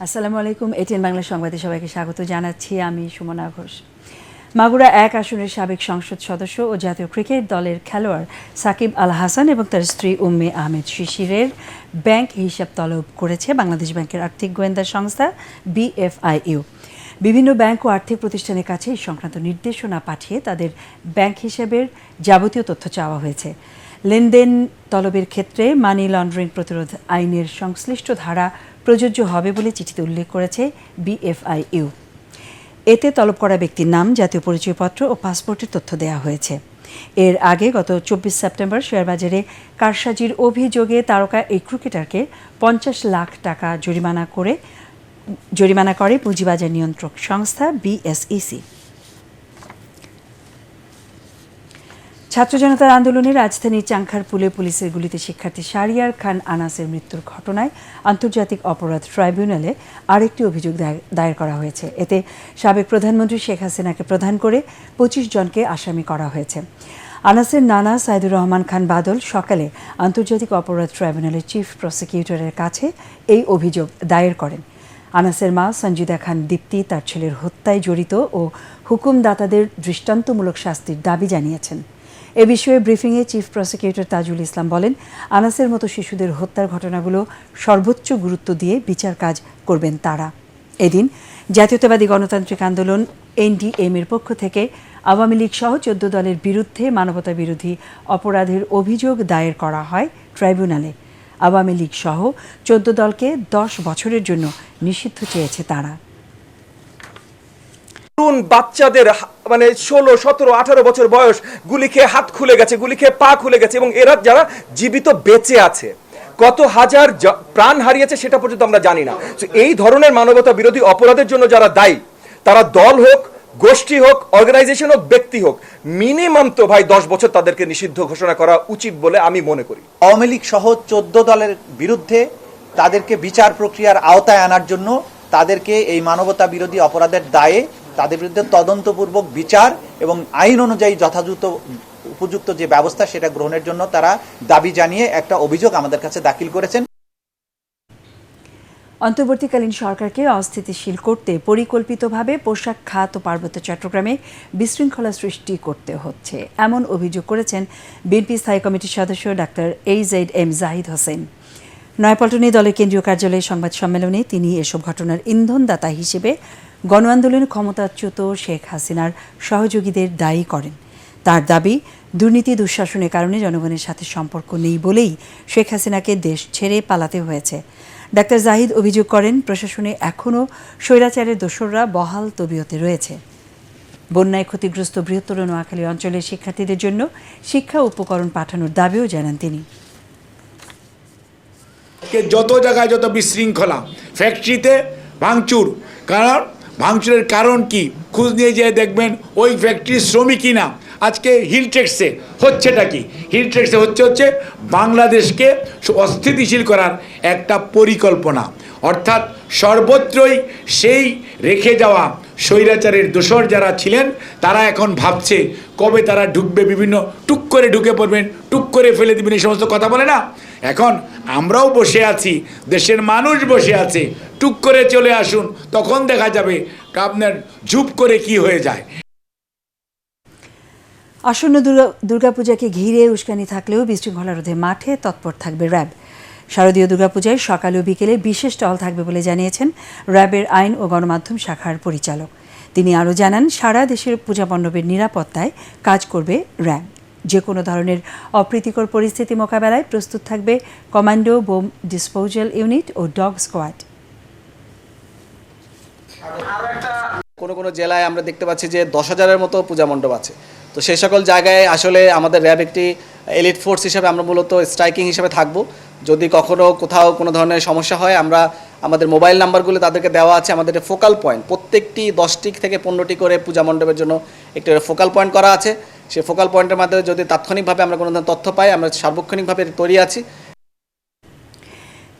আসসালামু আলাইকুম। এটিএন বাংলা সংবাদে সবাইকে স্বাগত জানাচ্ছি। আমি সুমনা ঘোষ। মাগুরা ১ আসনের সাবেক সংসদ সদস্য ও জাতীয় ক্রিকেট দলের খেলোয়াড় সাকিব আল হাসান এবং তার স্ত্রী উম্মে আহমেদ শিশিরের ব্যাংক হিসাব তলব করেছে বাংলাদেশ ব্যাংকের আর্থিক গোয়েন্দা সংস্থা BFIU। বিভিন্ন ব্যাংক ও আর্থিক প্রতিষ্ঠানের কাছে এই সংক্রান্ত নির্দেশনা পাঠিয়ে তাদের ব্যাংক হিসাবের যাবতীয় তথ্য চাওয়া হয়েছে। লেনদেন তলবের ক্ষেত্রে মানি লন্ডারিং প্রতিরোধ আইনের সংশ্লিষ্ট ধারা প্রযোজ্য হবে বলে চিঠিতে উল্লেখ করেছে BFIU। এতে তলব করা ব্যক্তির নাম, জাতীয় পরিচয়পত্র ও পাসপোর্টের তথ্য দেওয়া হয়েছে। এর আগে গত ২৪ সেপ্টেম্বর শেয়ারবাজারে কারসাজির অভিযোগে তারকা এই ক্রিকেটারকে ৫০ লাখ টাকা জরিমানা করে পুঁজিবাজার নিয়ন্ত্রক সংস্থা BSEC। ছাত্র জনতার আন্দোলনে রাজধানীর চাংখারপুলে পুলিশের গুলিতে শিক্ষার্থী শাহরিয়ার খান আনাসের মৃত্যুর ঘটনায় আন্তর্জাতিক অপরাধ ট্রাইব্যুনালে আরেকটি অভিযোগ দায়ের করা হয়েছে। এতে সাবেক প্রধানমন্ত্রী শেখ হাসিনাকে প্রধান করে ২৫ জনকে আসামি করা হয়েছে। আনাসের নানা সাইদুর রহমান খান বাদল সকালে আন্তর্জাতিক অপরাধ ট্রাইব্যুনালের চিফ প্রসিকিউটরের কাছে এই অভিযোগ দায়ের করেন। আনাসের মা সঞ্জিদা খান দীপ্তি তার ছেলের হত্যায় জড়িত ও হুকুমদাতাদের দৃষ্টান্তমূলক শাস্তির দাবি জানিয়েছেন। এ বিষয়ে ব্রিফিংয়ে চিফ প্রসিকিউটর তাজুল ইসলাম বলেন, আনাসের মতো শিশুদের হত্যার ঘটনাগুলো সর্বোচ্চ গুরুত্ব দিয়ে বিচার কাজ করবেন তারা। এদিন জাতীয়তাবাদী গণতান্ত্রিক আন্দোলন NDM এর পক্ষ থেকে আওয়ামী লীগ সহ ১৪ দলের বিরুদ্ধে মানবতা বিরোধী অপরাধের অভিযোগ দায়ের করা হয় ট্রাইব্যুনালে। আওয়ামী লীগ সহ ১৪ দলকে ১০ বছরের জন্য নিষিদ্ধ চেয়েছে তারা। বাচ্চাদের মানে ১৬, ১৭, ১৮ বছর বয়স গুলি খেয়ে হাত খুলে গেছে, গুলি খেয়ে পা খুলে গেছে, এবং এরা যারা জীবিত বেঁচে আছে কত হাজার প্রাণ হারিয়েছে সেটা পর্যন্ত আমরা জানি না। এই ধরনের মানবতা বিরোধী অপরাধের জন্য যারা দায়ী, তারা দল হোক, গোষ্ঠী হোক, অর্গানাইজেশন হোক, ব্যক্তি হোক, মিনিমাম তো ভাই ১০ বছর তাদেরকে নিষিদ্ধ ঘোষণা করা উচিত বলে আমি মনে করি। আওয়ামী লীগ সহ ১৪ দলের বিরুদ্ধে তাদেরকে বিচার প্রক্রিয়ার আওতায় আনার জন্য তাদেরকে এই মানবতা বিরোধী অপরাধের দায়ে তাদের বিরুদ্ধে তদন্তপূর্বক বিচার এবং আইন অনুযায়ী যথাযথ উপযুক্ত যে ব্যবস্থা সেটা গ্রহণের জন্য তারা দাবি জানিয়ে একটা অভিযোগ আমাদের কাছে দাখিল করেছেন। অন্তর্বর্তীকালীন সরকারকে অস্থিতিশীল করতে পরিকল্পিতভাবে পোশাক খাত ও পার্বত্য চট্টগ্রামে বিশৃঙ্খলা সৃষ্টি করতে হচ্ছে, এমন অভিযোগ করেছেন বিএনপি স্থায়ী কমিটির সদস্য ডাক্তার AZM জাহিদ হোসেন। নয়াপল্টনে দলের কেন্দ্রীয় কার্যালয়ে সংবাদ সম্মেলনে তিনি এসব ঘটনার ইন্ধনদাতা হিসেবে গণ আন্দোলনে ক্ষমতাচ্যুত শেখ হাসিনার সহযোগীদের দায়ী করেন। তার দাবি, দুর্নীতি দুঃশাসনের কারণে জনগণের সাথে সম্পর্ক নেই বলেই শেখ হাসিনাকে দেশ ছেড়ে পালাতে হয়েছে। ডাক্তার জাহিদ অভিযোগ করেন, প্রশাসনে এখনও স্বৈরাচারের দোসররা বহাল তবিয়তে রয়েছে। বন্যায় ক্ষতিগ্রস্ত বৃহত্তর নোয়াখালী অঞ্চলের শিক্ষার্থীদের জন্য শিক্ষা উপকরণ পাঠানোর দাবিও জানান তিনি। যত জায়গায় যত বিশৃঙ্খলা, ফ্যাক্টরিতে ভাঙচুর, কারণ ভাঙচুরের কারণ কি খোঁজ নিয়ে যেয়ে দেখবেন ওই ফ্যাক্টরির শ্রমিকই না। আজকে হিলট্রেক্সে হচ্ছেটা কি? হিলট্রেক্সে হচ্ছে বাংলাদেশকে অস্থিতিশীল করার একটা পরিকল্পনা, অর্থাৎ সর্বত্রই সেই রেখে যাওয়া স্বৈরাচারের দোসর যারা ছিলেন তারা এখন ভাবছে কবে তারা ঢুকবে, বিভিন্ন টুক করে ঢুকে পড়বেন, টুক করে ফেলে দিবেন, এই সমস্ত কথা বলে না। এখন আমরাও বসে আছি, দেশের মানুষ বসে আছে, টুক করে চলে আসুন, তখন দেখা যাবে আপনার ঝুপ করে কি হয়ে যায়। আসন্ন দুর্গাপূজাকে ঘিরে উস্কানি থাকলেও বিশৃঙ্খলা রোধে মাঠে তৎপর থাকবে র্যাব। শারদীয় দুর্গাপূজায় সকালে ও বিকেলে বিশেষ টহল থাকবে বলে জানিয়েছেন র্যাবের আইন ও গণমাধ্যম শাখার পরিচালক। তিনি আরও জানান, সারা দেশের পূজা মণ্ডপের নিরাপত্তায় কাজ করবে র্যাব। যে কোনো ধরনের অপ্রীতিকর পরিস্থিতি মোকাবেলায় প্রস্তুত থাকবে কমান্ডো, বোম ডিসপোজাল ইউনিট ও ডগ স্কোয়াড। কোনো জেলায় আমরা দেখতে পাচ্ছি যে ১০,০০০-এর মতো পূজা মণ্ডপ আছে। তো সেই সকল জায়গায় আসলে আমাদের র্যাব একটি এলিট ফোর্স হিসাবে আমরা মূলত স্ট্রাইকিং হিসাবে থাকব। যদি কখনও কোথাও কোনো ধরনের সমস্যা হয়, আমরা আমাদের মোবাইল নাম্বারগুলো তাদেরকে দেওয়া আছে। আমাদের ফোকাল পয়েন্ট প্রত্যেকটি 10টি থেকে 15টি করে পূজা মণ্ডপের জন্য একটি ফোকাল পয়েন্ট করা আছে। সেই ফোকাল পয়েন্টের মাধ্যমে যদি তাৎক্ষণিকভাবে আমরা কোনো ধরনের তথ্য পাই, আমরা সার্বক্ষণিকভাবে তৈরি আছি।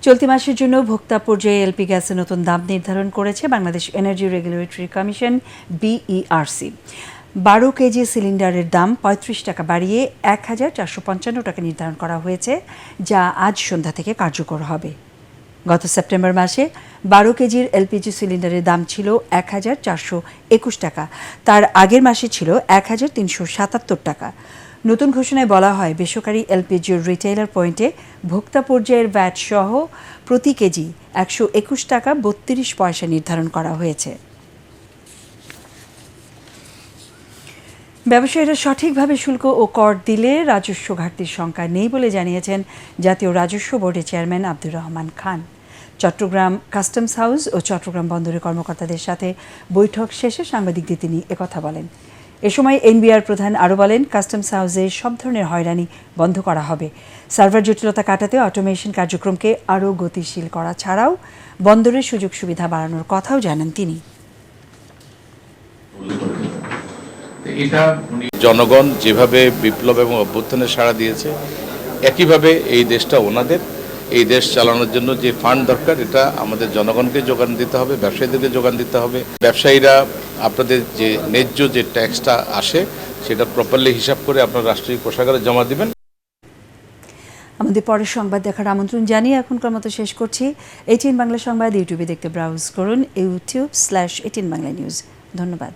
চলতি মাসের জন্য ভোক্তা পর্যায়ে এলপি গ্যাসের নতুন দাম নির্ধারণ করেছে Bangladesh energy regulatory commission BERC। 12 KG সিলিন্ডারের দাম ৩৫ টাকা বাড়িয়ে ১,৪৫৫ টাকা নির্ধারণ করা হয়েছে, যা আজ সন্ধ্যা থেকে কার্যকর হবে। গত সেপ্টেম্বর মাসে 12 কেজির এলপিজি সিলিন্ডারের দাম ছিল 1,421 টাকা, তার আগের মাসে ছিল 1,377 টাকা। নতুন ঘোষণায় বলা হয়, বেসরকারি এলপিজির রিটেইলার পয়েন্টে ভোক্তা পর্যায়ের ভ্যাট সহ প্রতি কেজি 121 টাকা 32 পয়সা নির্ধারণ করা হয়েছে। ব্যবসায়ীরা সঠিকভাবে শুল্ক ও কর দিলে রাজস্ব ঘাটতির শঙ্কা নেই বলে জানিয়েছেন জাতীয় রাজস্ব বোর্ডের chairman Abdur Rahman Khan. Chittagong customs house ও চট্টগ্রাম বন্দরের কর্মকর্তাদের সাথে বৈঠক শেষে সাংবাদিকদের তিনি একথা বলেন। এ সময় এনবিআর প্রধান আরও বলেন, কাস্টমস হাউসে সব ধরনের হয়রানি বন্ধ করা হবে। সার্ভার জটিলতা কাটাতে অটোমেশন কার্যক্রমকে আরও গতিশীল করা ছাড়াও বন্দরের সুযোগ সুবিধা বাড়ানোর কথাও জানান তিনি। জনগণ যেভাবে বিপ্লব এবং অভ্যুত্থানে সাড়া দিয়েছে, একইভাবে এই দেশটা ওনাদের। এই দেশ চালানোর জন্য যে ফান্ড দরকার, এটা আমাদের জনগণকে যোগান দিতে হবে, ব্যবসায়ীদেরকে যোগান দিতে হবে। ব্যবসায়ীরা আপনাদের যে ন্যায্য যে ট্যাক্সটা আসে, সেটা প্রপারলি হিসাব করে আপনার রাষ্ট্রীয় কোষাগারে জমা দিবেন। আমাদের পরের সংবাদ দেখার আমন্ত্রণ জানিয়ে এখনকার মতো শেষ করছি। এটিএন বাংলা সংবাদ ইউটিউবে দেখতে ব্রাউজ করুন, youtube/18 বাংলা নিউজ। ধন্যবাদ।